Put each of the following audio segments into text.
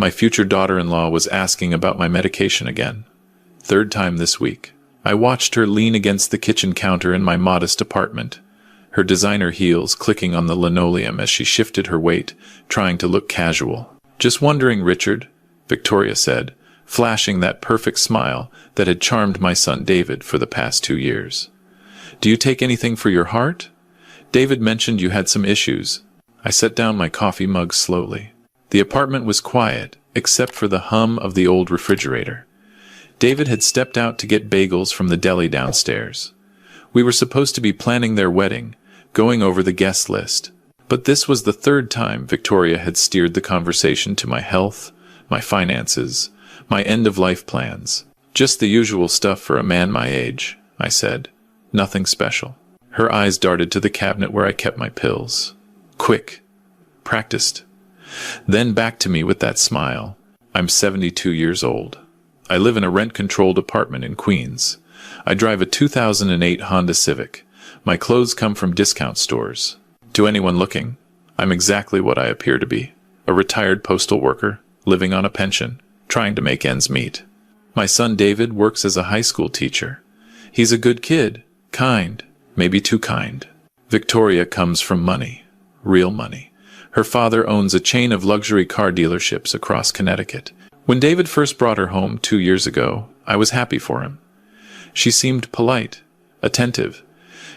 My future daughter-in-law was asking about my medication again. Third time this week. I watched her lean against the kitchen counter in my modest apartment, her designer heels clicking on the linoleum as she shifted her weight, trying to look casual. "Just wondering, Richard," Victoria said, flashing that perfect smile that had charmed my son David for the past 2 years. "Do you take anything for your heart? David mentioned you had some issues." I set down my coffee mug slowly. The apartment was quiet, except for the hum of the old refrigerator. David had stepped out to get bagels from the deli downstairs. We were supposed to be planning their wedding, going over the guest list. But this was the third time Victoria had steered the conversation to my health, my finances, my end-of-life plans. "Just the usual stuff for a man my age," I said. "Nothing special." Her eyes darted to the cabinet where I kept my pills. Quick. Practiced. Then back to me with that smile. "I'm 72 years old. I live in a rent-controlled apartment in Queens. I drive a 2008 Honda Civic. My clothes come from discount stores. To anyone looking, I'm exactly what I appear to be. A retired postal worker, living on a pension, trying to make ends meet. My son David works as a high school teacher. He's a good kid, kind, maybe too kind. Victoria comes from money, real money. Her father owns a chain of luxury car dealerships across Connecticut. When David first brought her home 2 years ago, I was happy for him. She seemed polite, attentive.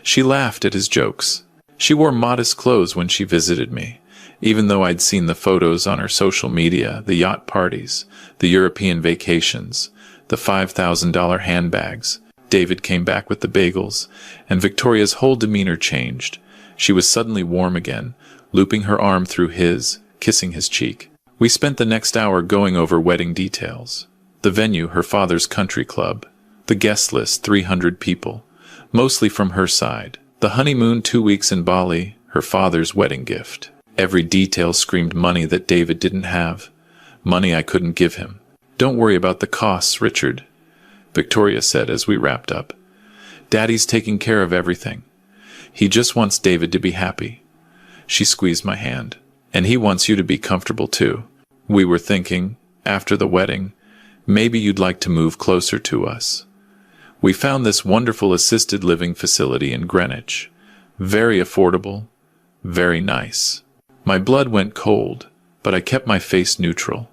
She laughed at his jokes. She wore modest clothes when she visited me, even though I'd seen the photos on her social media, the yacht parties, the European vacations, the $5,000 handbags. David came back with the bagels, and Victoria's whole demeanor changed. She was suddenly warm again, looping her arm through his, kissing his cheek. We spent the next hour going over wedding details. The venue, her father's country club. The guest list, 300 people, mostly from her side. The honeymoon, 2 weeks in Bali, her father's wedding gift. Every detail screamed money that David didn't have. Money I couldn't give him. "Don't worry about the costs, Richard," Victoria said as we wrapped up. "Daddy's taking care of everything. He just wants David to be happy." She squeezed my hand. "And he wants you to be comfortable too. We were thinking, after the wedding, maybe you'd like to move closer to us. We found this wonderful assisted living facility in Greenwich. Very affordable, very nice." My blood went cold, but I kept my face neutral.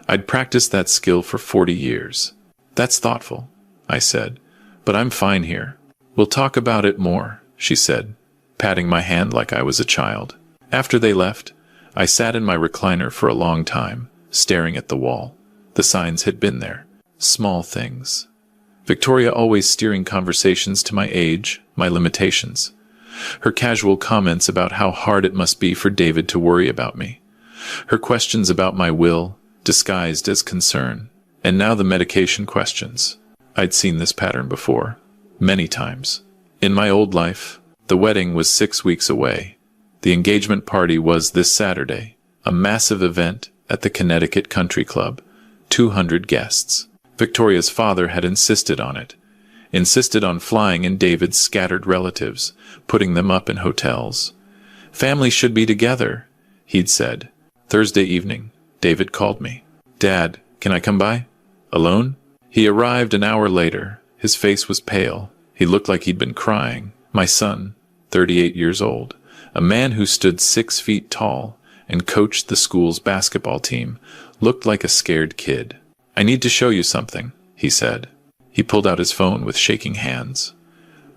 I'd practiced that skill for 40 years. "That's thoughtful," I said, "but I'm fine here." "We'll talk about it more," she said, patting my hand like I was a child. After they left, I sat in my recliner for a long time, staring at the wall. The signs had been there. Small things. Victoria always steering conversations to my age, my limitations. Her casual comments about how hard it must be for David to worry about me. Her questions about my will, disguised as concern. And now the medication questions. I'd seen this pattern before. Many times. In my old life, the wedding was 6 weeks away. The engagement party was this Saturday. A massive event at the Connecticut Country Club. 200 guests. Victoria's father had insisted on it. Insisted on flying in David's scattered relatives, putting them up in hotels. "Families should be together," he'd said. Thursday evening, David called me. "Dad, can I come by? Alone?" He arrived an hour later. His face was pale. He looked like he'd been crying. My son, 38 years old, a man who stood 6 feet tall and coached the school's basketball team, looked like a scared kid. "I need to show you something," he said. He pulled out his phone with shaking hands,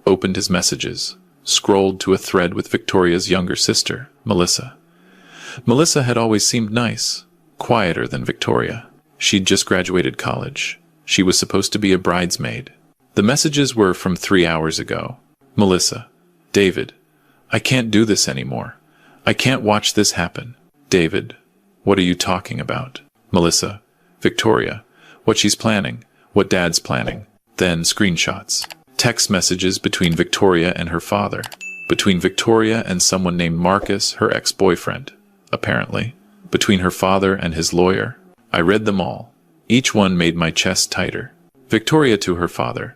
opened his messages, scrolled to a thread with Victoria's younger sister, Melissa. Melissa had always seemed nice, quieter than Victoria. She'd just graduated college. She was supposed to be a bridesmaid. The messages were from 3 hours ago. Melissa, "David, I can't do this anymore. I can't watch this happen." David, "What are you talking about?" Melissa, "Victoria, what she's planning, what Dad's planning." Then screenshots. Text messages between Victoria and her father. Between Victoria and someone named Marcus, her ex-boyfriend, apparently. Between her father and his lawyer. I read them all. Each one made my chest tighter. Victoria to her father.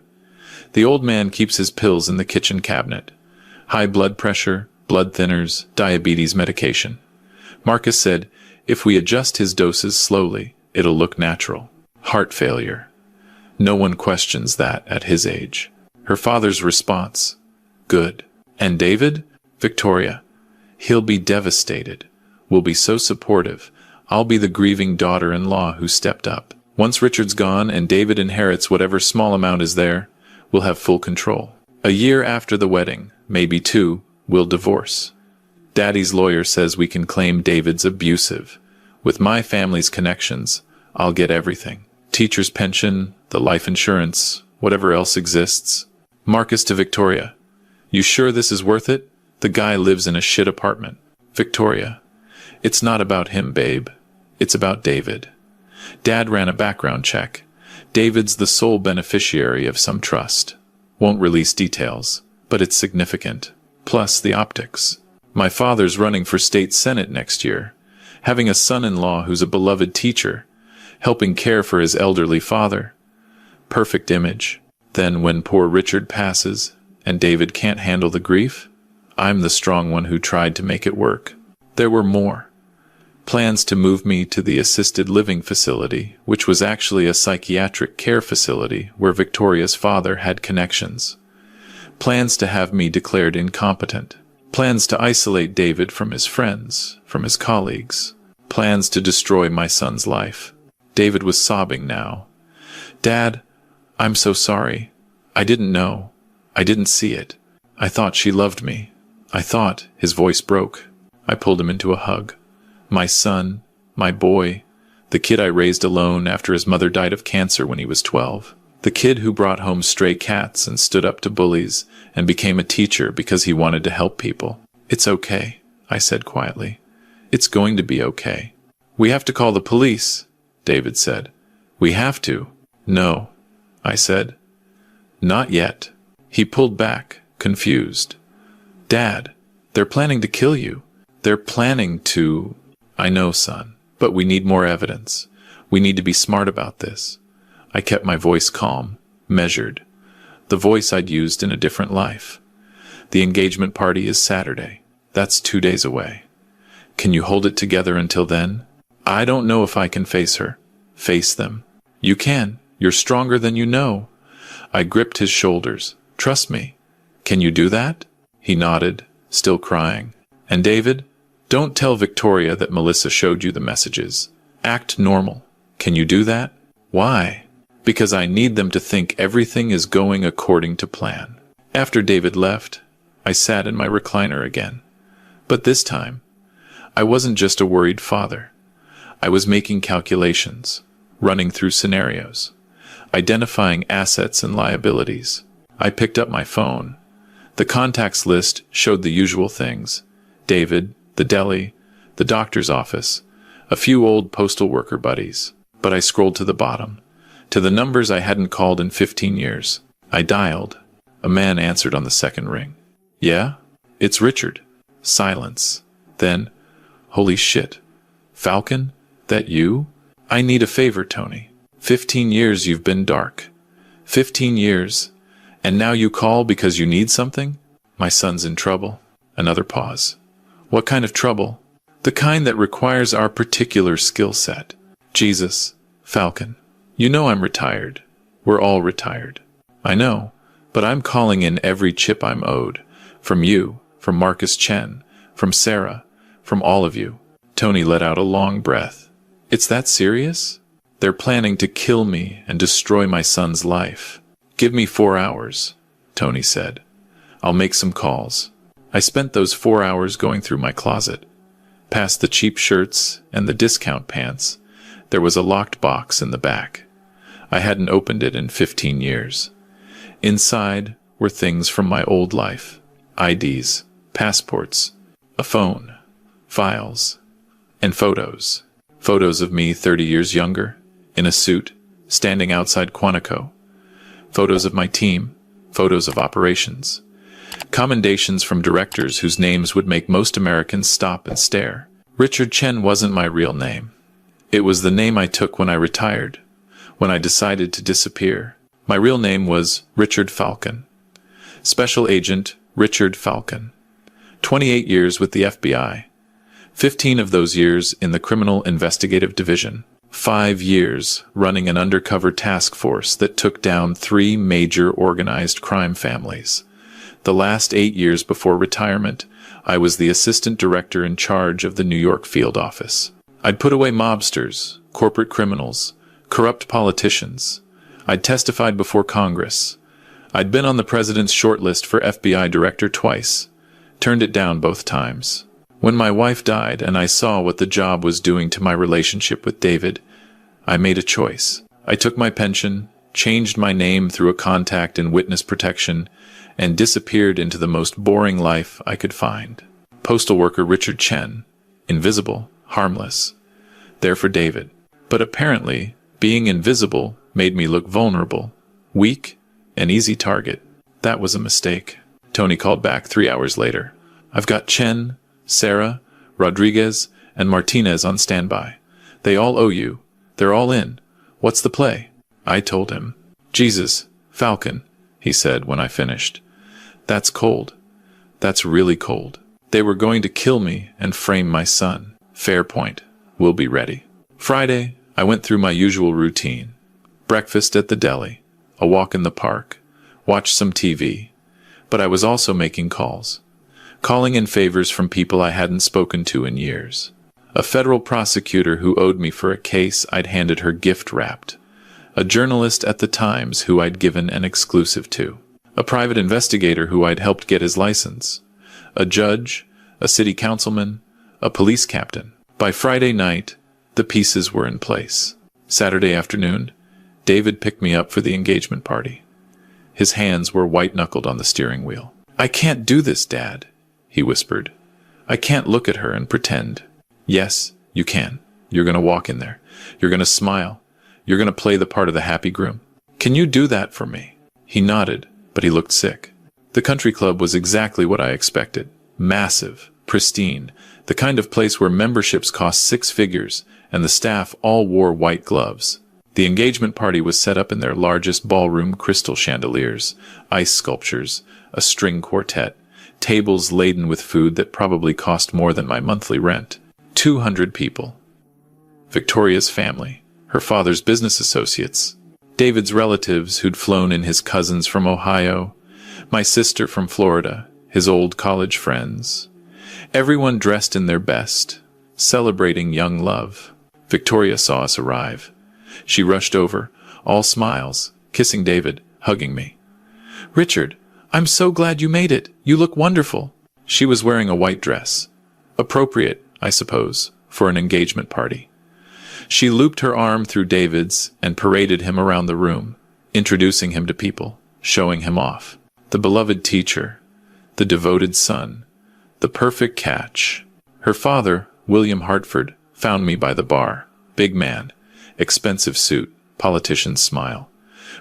"The old man keeps his pills in the kitchen cabinet. High blood pressure, blood thinners, diabetes medication." Marcus said, If we adjust his doses slowly, it'll look natural. Heart failure. No one questions that at his age. Her father's response. Good. And David? Victoria. He'll be devastated. We'll be so supportive. I'll be the grieving daughter-in-law who stepped up. Once Richard's gone and David inherits whatever small amount is there, we'll have full control. A year after the wedding, maybe 2, we'll divorce. Daddy's lawyer says we can claim David's abusive. With my family's connections, I'll get everything. Teacher's pension, the life insurance, whatever else exists. Marcus to Victoria. You sure this is worth it? The guy lives in a shit apartment. Victoria. It's not about him, babe. It's about David. Dad ran a background check. David's the sole beneficiary of some trust. Won't release details, but it's significant. Plus the optics. My father's running for state senate next year. Having a son-in-law who's a beloved teacher, helping care for his elderly father. Perfect image. Then when poor Richard passes, and David can't handle the grief, I'm the strong one who tried to make it work. There were more. Plans to move me to the assisted living facility, which was actually a psychiatric care facility where Victoria's father had connections. Plans to have me declared incompetent. Plans to isolate David from his friends, from his colleagues. Plans to destroy my son's life. David was sobbing now. Dad, I'm so sorry. I didn't know. I didn't see it. I thought she loved me. I thought. His voice broke. I pulled him into a hug. My son, my boy, the kid I raised alone after his mother died of cancer when he was 12. The kid who brought home stray cats and stood up to bullies and became a teacher because he wanted to help people. It's okay, I said quietly. It's going to be okay. We have to call the police, David said. We have to. No, I said. Not yet. He pulled back, confused. Dad, they're planning to kill you. They're planning to... I know, son, but we need more evidence. We need to be smart about this. I kept my voice calm, measured. The voice I'd used in a different life. The engagement party is Saturday. That's 2 days away. Can you hold it together until then? I don't know if I can face her. Face them. You can. You're stronger than you know. I gripped his shoulders. Trust me. Can you do that? He nodded, still crying. And David? Don't tell Victoria that Melissa showed you the messages. Act normal. Can you do that? Why? Because I need them to think everything is going according to plan. After David left, I sat in my recliner again. But this time, I wasn't just a worried father. I was making calculations, running through scenarios, identifying assets and liabilities. I picked up my phone. The contacts list showed the usual things. David, the deli, the doctor's office, a few old postal worker buddies. But I scrolled to the bottom, to the numbers I hadn't called in 15 years. I dialed. A man answered on the second ring. Yeah? It's Richard. Silence. Then, holy shit. Falcon? That you? I need a favor, Tony. 15 years you've been dark. 15 years. And now you call because you need something? My son's in trouble. Another pause. What kind of trouble? The kind that requires our particular skill set. Jesus, Falcon. You know I'm retired. We're all retired. I know, but I'm calling in every chip I'm owed. From you, from Marcus Chen, from Sarah, from all of you. Tony let out a long breath. It's that serious? They're planning to kill me and destroy my son's life. Give me 4 hours, Tony said. I'll make some calls. I spent those 4 hours going through my closet. Past the cheap shirts and the discount pants, there was a locked box in the back. I hadn't opened it in 15 years. Inside were things from my old life. IDs, passports, a phone, files, and photos. Photos of me 30 years younger, in a suit, standing outside Quantico. Photos of my team, photos of operations. Commendations from directors whose names would make most Americans stop and stare. Richard Chen wasn't my real name. It was the name I took when I retired, when I decided to disappear. My real name was Richard Falcon. Special Agent Richard Falcon. 28 years with the FBI. 15 of those years in the Criminal Investigative Division. 5 years running an undercover task force that took down 3 major organized crime families. The last 8 years before retirement, I was the assistant director in charge of the New York field office. I'd put away mobsters, corporate criminals, corrupt politicians. I'd testified before Congress. I'd been on the president's shortlist for FBI director twice, turned it down both times. When my wife died and I saw what the job was doing to my relationship with David, I made a choice. I took my pension, changed my name through a contact in witness protection, and disappeared into the most boring life I could find. Postal worker Richard Chen, invisible, harmless, there for David. But apparently, being invisible made me look vulnerable, weak, an easy target. That was a mistake. Tony called back 3 hours later. I've got Chen, Sarah, Rodriguez, and Martinez on standby. They all owe you. They're all in. What's the play? I told him. Jesus, Falcon, he said when I finished. That's cold. That's really cold. They were going to kill me and frame my son. Fair point. We'll be ready. Friday, I went through my usual routine. Breakfast at the deli, a walk in the park, watched some TV. But I was also making calls. Calling in favors from people I hadn't spoken to in years. A federal prosecutor who owed me for a case I'd handed her gift wrapped. A journalist at the Times who I'd given an exclusive to. A private investigator who I'd helped get his license. A judge, a city councilman, a police captain. By Friday night, the pieces were in place. Saturday afternoon, David picked me up for the engagement party. His hands were white-knuckled on the steering wheel. I can't do this, Dad, he whispered. I can't look at her and pretend. Yes, you can. You're going to walk in there. You're going to smile. You're going to play the part of the happy groom. Can you do that for me? He nodded, but he looked sick. The country club was exactly what I expected. Massive, pristine, the kind of place where memberships cost 6 figures, and the staff all wore white gloves. The engagement party was set up in their largest ballroom, crystal chandeliers, ice sculptures, a string quartet, tables laden with food that probably cost more than my monthly rent. 200 people. Victoria's family, her father's business associates, David's relatives who'd flown in, his cousins from Ohio, my sister from Florida, his old college friends. Everyone dressed in their best, celebrating young love. Victoria saw us arrive. She rushed over, all smiles, kissing David, hugging me. Richard, I'm so glad you made it. You look wonderful. She was wearing a white dress. Appropriate, I suppose, for an engagement party. She looped her arm through David's and paraded him around the room, introducing him to people, showing him off. The beloved teacher, the devoted son, the perfect catch. Her father, William Hartford, found me by the bar. Big man, expensive suit, politician's smile.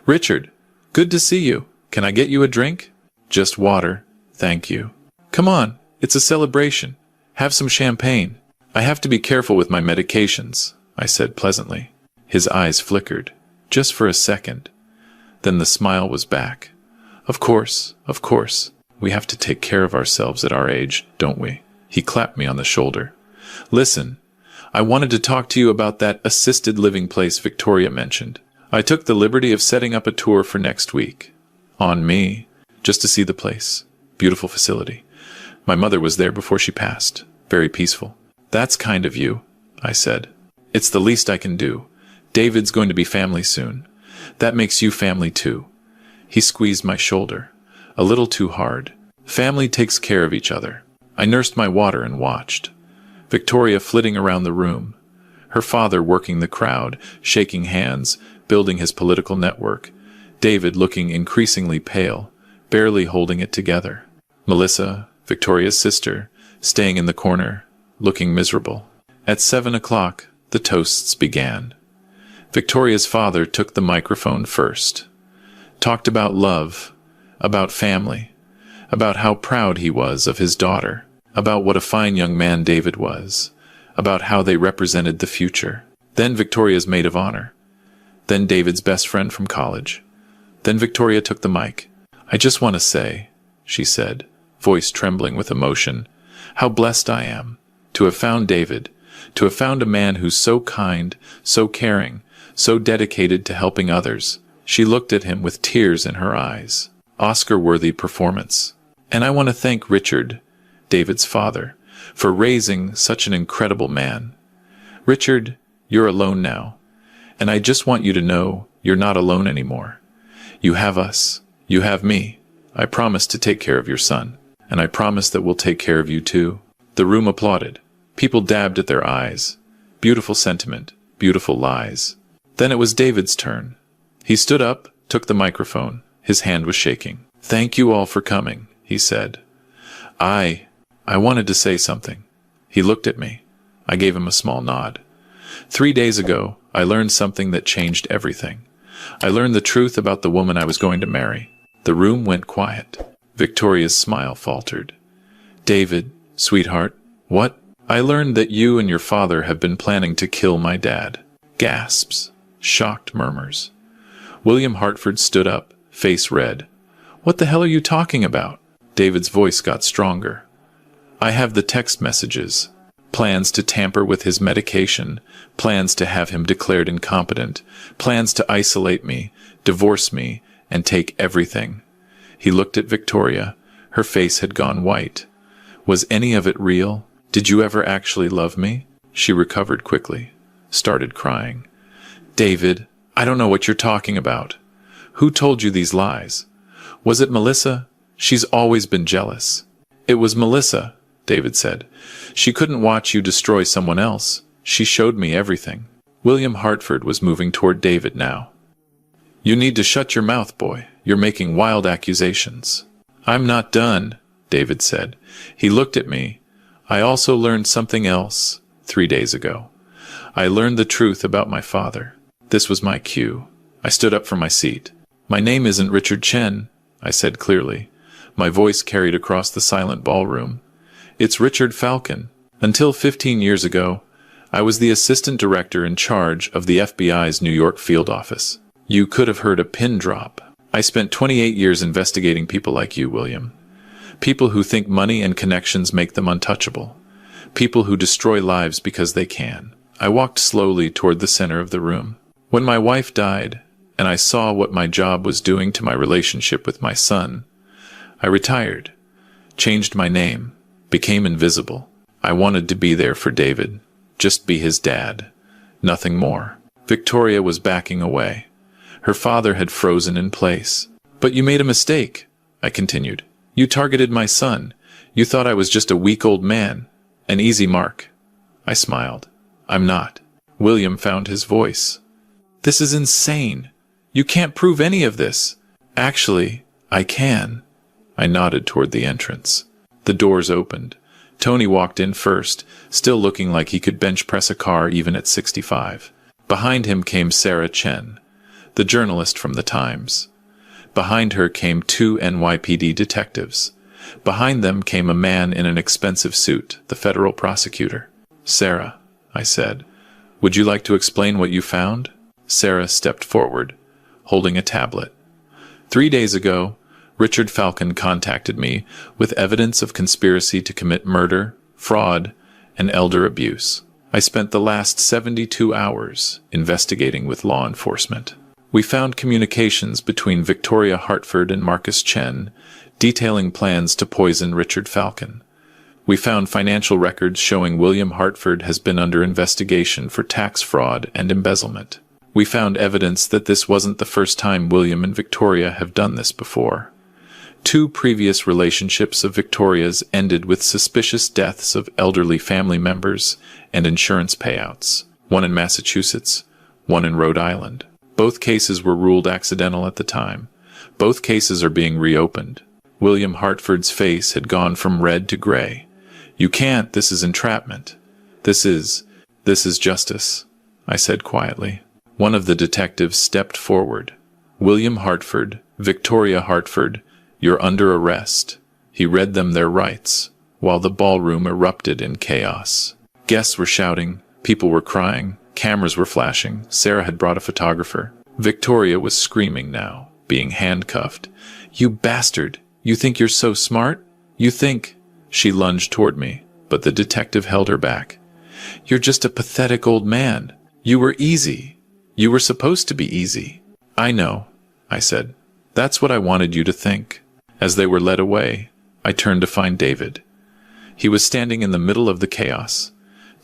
Richard, good to see you. Can I get you a drink? Just water, thank you. Come on, it's a celebration. Have some champagne. I have to be careful with my medications, I said pleasantly. His eyes flickered, just for a second. Then the smile was back. Of course, we have to take care of ourselves at our age, don't we? He clapped me on the shoulder. Listen, I wanted to talk to you about that assisted living place Victoria mentioned. I took the liberty of setting up a tour for next week. On me, just to see the place. Beautiful facility. My mother was there before she passed. Very peaceful. That's kind of you, I said. It's the least I can do. David's going to be family soon. That makes you family too. He squeezed my shoulder. A little too hard. Family takes care of each other. I nursed my water and watched. Victoria flitting around the room. Her father working the crowd, shaking hands, building his political network. David looking increasingly pale, barely holding it together. Melissa, Victoria's sister, staying in the corner, looking miserable. At 7 o'clock, the toasts began. Victoria's father took the microphone first. Talked about love, about family, about how proud he was of his daughter, about what a fine young man David was, about how they represented the future. Then Victoria's maid of honor. Then David's best friend from college. Then Victoria took the mic. I just want to say, she said, voice trembling with emotion, how blessed I am. To have found David, to have found a man who's so kind, so caring, so dedicated to helping others. She looked at him with tears in her eyes. Oscar-worthy performance. And I want to thank Richard, David's father, for raising such an incredible man. Richard, you're alone now. And I just want you to know you're not alone anymore. You have us. You have me. I promise to take care of your son. And I promise that we'll take care of you too. The room applauded. People dabbed at their eyes. Beautiful sentiment. Beautiful lies. Then it was David's turn. He stood up, took the microphone. His hand was shaking. "Thank you all for coming," he said. I wanted to say something." He looked at me. I gave him a small nod. 3 days ago, I learned something that changed everything. I learned the truth about the woman I was going to marry. The room went quiet. Victoria's smile faltered. "David, sweetheart, what?" "I learned that you and your father have been planning to kill my dad." Gasps. Shocked murmurs. William Hartford stood up, face red. "What the hell are you talking about?" David's voice got stronger. "I have the text messages. Plans to tamper with his medication, plans to have him declared incompetent, plans to isolate me, divorce me, and take everything." He looked at Victoria. Her face had gone white. "Was any of it real? Did you ever actually love me?" She recovered quickly, started crying. "David, I don't know what you're talking about. Who told you these lies? Was it Melissa? She's always been jealous." "It was Melissa," David said. "She couldn't watch you destroy someone else. She showed me everything." William Hartford was moving toward David now. "You need to shut your mouth, boy. You're making wild accusations." "I'm not done," David said. He looked at me. "I also learned something else 3 days ago. I learned the truth about my father." This was my cue. I stood up from my seat. "My name isn't Richard Chen," I said clearly. My voice carried across the silent ballroom. "It's Richard Falcon. Until 15 years ago, I was the assistant director in charge of the FBI's New York field office. You could have heard a pin drop. I spent 28 years investigating people like you, William. People who think money and connections make them untouchable. People who destroy lives because they can." I walked slowly toward the center of the room. When my wife died, and I saw what my job was doing to my relationship with my son, I retired, changed my name, became invisible. I wanted to be there for David, just be his dad, nothing more. Victoria was backing away. Her father had frozen in place. "But you made a mistake," I continued. "You targeted my son. You thought I was just a weak old man, an easy mark." I smiled. "I'm not." William found his voice. "This is insane. You can't prove any of this." "Actually, I can." I nodded toward the entrance. The doors opened. Tony walked in first, still looking like he could bench press a car even at 65. Behind him came Sarah Chen, the journalist from the Times. Behind her came 2 NYPD detectives. Behind them came a man in an expensive suit, the federal prosecutor. "Sarah," I said, "would you like to explain what you found?" Sarah stepped forward, holding a tablet. 3 days ago, Richard Falcon contacted me with evidence of conspiracy to commit murder, fraud, and elder abuse. I spent the last 72 hours investigating with law enforcement. We found communications between Victoria Hartford and Marcus Chen, detailing plans to poison Richard Falcon. We found financial records showing William Hartford has been under investigation for tax fraud and embezzlement. We found evidence that this wasn't the first time William and Victoria have done this before. 2 previous relationships of Victoria's ended with suspicious deaths of elderly family members and insurance payouts, one in Massachusetts, one in Rhode Island. Both cases were ruled accidental at the time. Both cases are being reopened. William Hartford's face had gone from red to gray. "You can't, this is entrapment. This is justice," I said quietly. One of the detectives stepped forward. "William Hartford, Victoria Hartford, you're under arrest." He read them their rights, while the ballroom erupted in chaos. Guests were shouting, people were crying, cameras were flashing. Sarah had brought a photographer. Victoria was screaming now, being handcuffed. "You bastard! You think you're so smart? You think—" She lunged toward me, but the detective held her back. "You're just a pathetic old man. You were easy. You were supposed to be easy." "I know," I said. "That's what I wanted you to think." As they were led away, I turned to find David. He was standing in the middle of the chaos,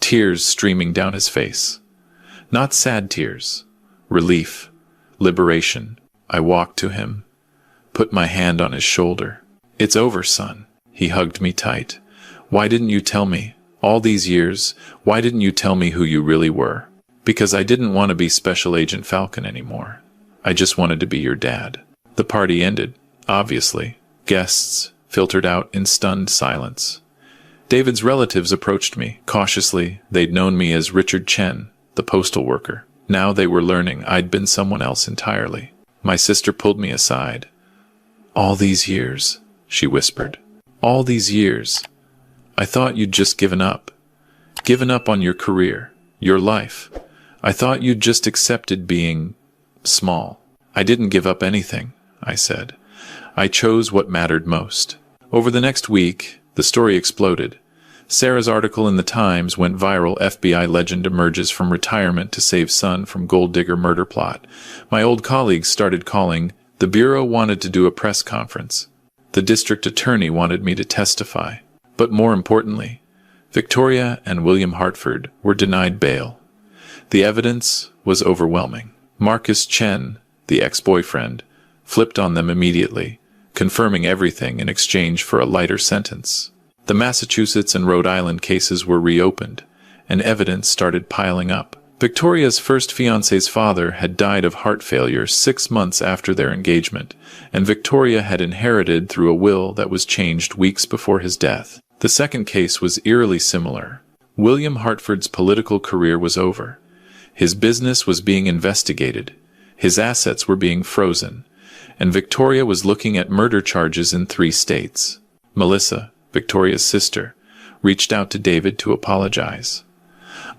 tears streaming down his face. Not sad tears. Relief. Liberation. I walked to him, put my hand on his shoulder. "It's over, son." He hugged me tight. "Why didn't you tell me? All these years, why didn't you tell me who you really were?" "Because I didn't want to be Special Agent Falcon anymore. I just wanted to be your dad." The party ended, obviously. Guests filtered out in stunned silence. David's relatives approached me. Cautiously, they'd known me as Richard Chen, the postal worker. Now they were learning I'd been someone else entirely. My sister pulled me aside. "All these years," she whispered. "All these years. I thought you'd just given up. Given up on your career, your life. I thought you'd just accepted being small." "I didn't give up anything," I said. "I chose what mattered most." Over the next week, the story exploded. Sarah's article in the Times went viral. FBI legend emerges from retirement to save son from gold digger murder plot. My old colleagues started calling. The bureau wanted to do a press conference. The district attorney wanted me to testify. But more importantly, Victoria and William Hartford were denied bail. The evidence was overwhelming. Marcus Chen, the ex-boyfriend, flipped on them immediately, confirming everything in exchange for a lighter sentence. The Massachusetts and Rhode Island cases were reopened, and evidence started piling up. Victoria's first fiancé's father had died of heart failure 6 months after their engagement, and Victoria had inherited through a will that was changed weeks before his death. The second case was eerily similar. William Hartford's political career was over. His business was being investigated. His assets were being frozen. And Victoria was looking at murder charges in 3 states. Melissa, Victoria's sister, reached out to David to apologize.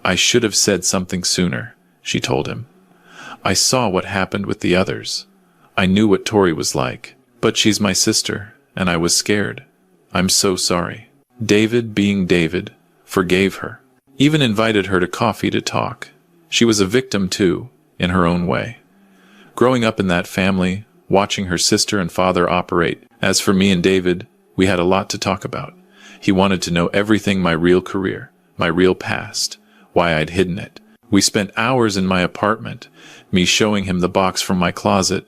"I should have said something sooner," she told him. "I saw what happened with the others. I knew what Tori was like. But she's my sister, and I was scared. I'm so sorry." David, being David, forgave her. Even invited her to coffee to talk. She was a victim too, in her own way. Growing up in that family, watching her sister and father operate. As for me and David, we had a lot to talk about. He wanted to know everything, my real career, my real past, why I'd hidden it. We spent hours in my apartment, me showing him the box from my closet,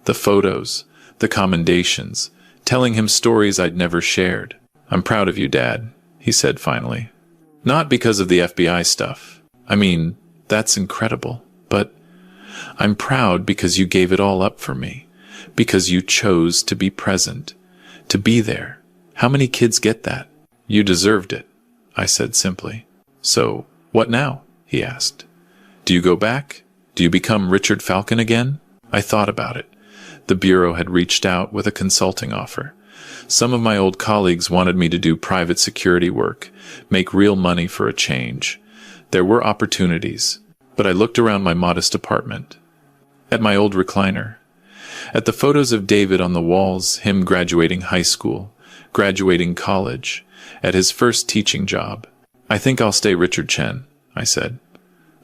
the photos, the commendations, telling him stories I'd never shared. "I'm proud of you, Dad," he said finally. "Not because of the FBI stuff. I mean, that's incredible. But I'm proud because you gave it all up for me. Because you chose to be present, to be there. How many kids get that?" "You deserved it," I said simply. "So, what now?" he asked. "Do you go back? Do you become Richard Falcon again?" I thought about it. The bureau had reached out with a consulting offer. Some of my old colleagues wanted me to do private security work, make real money for a change. There were opportunities, but I looked around my modest apartment, at my old recliner, at the photos of David on the walls, him graduating high school, graduating college, at his first teaching job. "I think I'll stay Richard Chen," I said.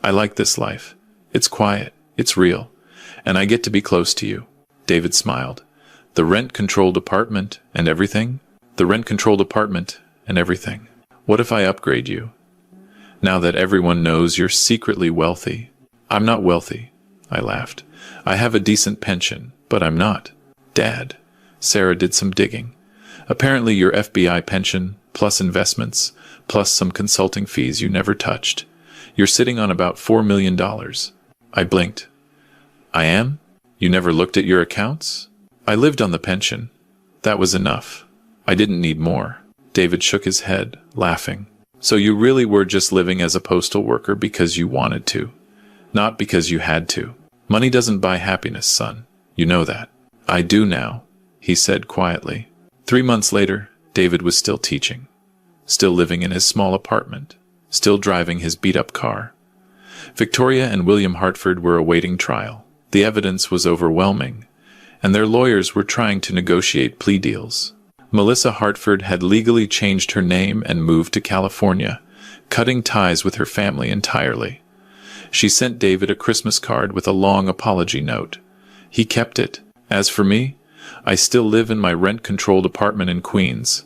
"I like this life. It's quiet, it's real, and I get to be close to you." David smiled. "The rent-controlled apartment and everything?" "The rent-controlled apartment and everything. What if I upgrade you? Now that everyone knows you're secretly wealthy." "I'm not wealthy," I laughed. "I have a decent pension, but I'm not." "Dad," Sarah did some digging. "Apparently your FBI pension, plus investments, plus some consulting fees you never touched. You're sitting on about $4 million. I blinked. "I am? You never looked at your accounts?" "I lived on the pension. That was enough. I didn't need more." David shook his head, laughing. "So you really were just living as a postal worker because you wanted to, not because you had to. Money doesn't buy happiness, son. You know that." "I do now," he said quietly. 3 months later, David was still teaching, still living in his small apartment, still driving his beat-up car. Victoria and William Hartford were awaiting trial. The evidence was overwhelming, and their lawyers were trying to negotiate plea deals. Melissa Hartford had legally changed her name and moved to California, cutting ties with her family entirely. She sent David a Christmas card with a long apology note. He kept it. As for me, I still live in my rent-controlled apartment in Queens.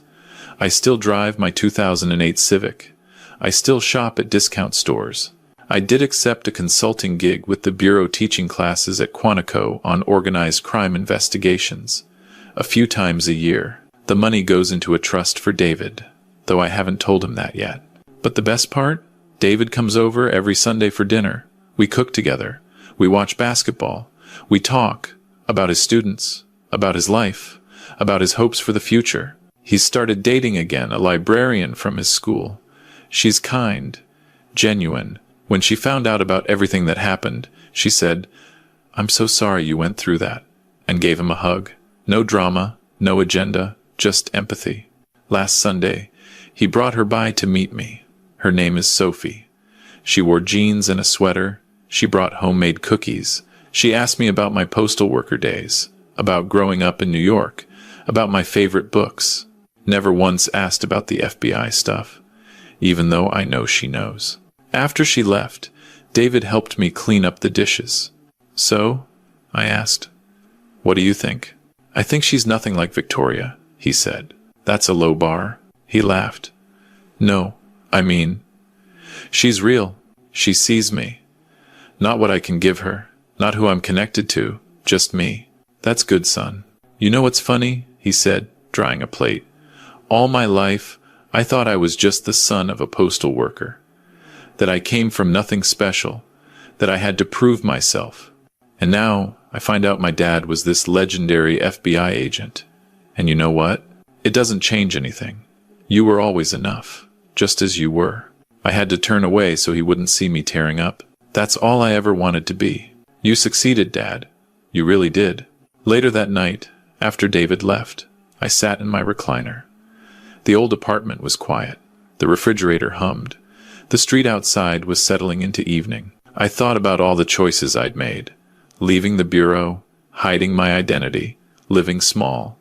I still drive my 2008 Civic. I still shop at discount stores. I did accept a consulting gig with the Bureau teaching classes at Quantico on organized crime investigations. A few times a year. The money goes into a trust for David, though I haven't told him that yet. But the best part? David comes over every Sunday for dinner. We cook together. We watch basketball. We talk about his students, about his life, about his hopes for the future. He's started dating again, a librarian from his school. She's kind, genuine. When she found out about everything that happened, she said, "I'm so sorry you went through that," and gave him a hug. No drama, no agenda, just empathy. Last Sunday, he brought her by to meet me. Her name is Sophie. She wore jeans and a sweater. She brought homemade cookies. She asked me about my postal worker days, about growing up in New York, about my favorite books. Never once asked about the FBI stuff, even though I know she knows. After she left, David helped me clean up the dishes. "So?" I asked. "What do you think?" "I think she's nothing like Victoria," he said. "That's a low bar." He laughed. "No, I mean, she's real. She sees me. Not what I can give her, not who I'm connected to, just me. That's good, son." "You know what's funny?" he said, drying a plate. "All my life, I thought I was just the son of a postal worker. That I came from nothing special, that I had to prove myself. And now I find out my dad was this legendary FBI agent. And you know what? It doesn't change anything. You were always enough, just as you were. I had to turn away so he wouldn't see me tearing up. That's all I ever wanted to be. You succeeded, Dad. You really did." Later that night, after David left, I sat in my recliner. The old apartment was quiet. The refrigerator hummed. The street outside was settling into evening. I thought about all the choices I'd made. Leaving the bureau, hiding my identity, living small.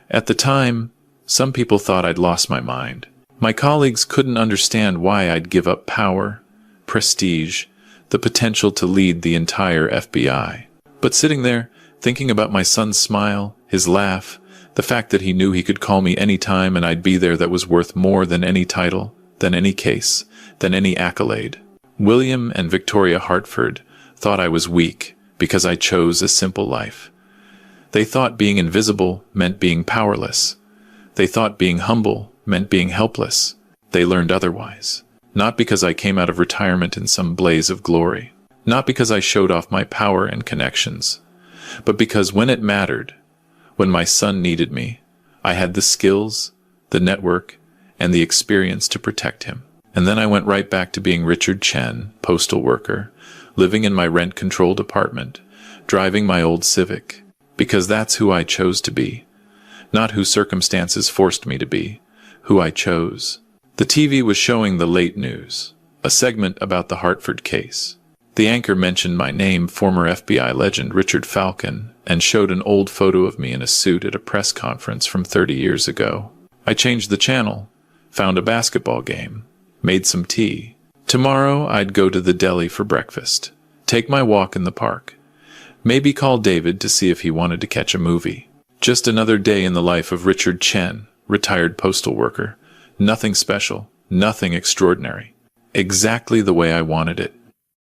At the time, some people thought I'd lost my mind. My colleagues couldn't understand why I'd give up power, prestige, the potential to lead the entire FBI. But sitting there, thinking about my son's smile, his laugh, the fact that he knew he could call me any time and I'd be there, that was worth more than any title, than any case, than any accolade. William and Victoria Hartford thought I was weak because I chose a simple life. They thought being invisible meant being powerless. They thought being humble meant being helpless. They learned otherwise. Not because I came out of retirement in some blaze of glory. Not because I showed off my power and connections. But because when it mattered, when my son needed me, I had the skills, the network, and the experience to protect him. And then I went right back to being Richard Chen, postal worker, living in my rent-controlled apartment, driving my old Civic, because that's who I chose to be, not who circumstances forced me to be, who I chose. The TV was showing the late news, a segment about the Hartford case. The anchor mentioned my name, former FBI legend Richard Falcon, and showed an old photo of me in a suit at a press conference from 30 years ago. I changed the channel, found a basketball game, made some tea. Tomorrow I'd go to the deli for breakfast, take my walk in the park, maybe call David to see if he wanted to catch a movie. Just another day in the life of Richard Chen, retired postal worker. Nothing special, nothing extraordinary. Exactly the way I wanted it.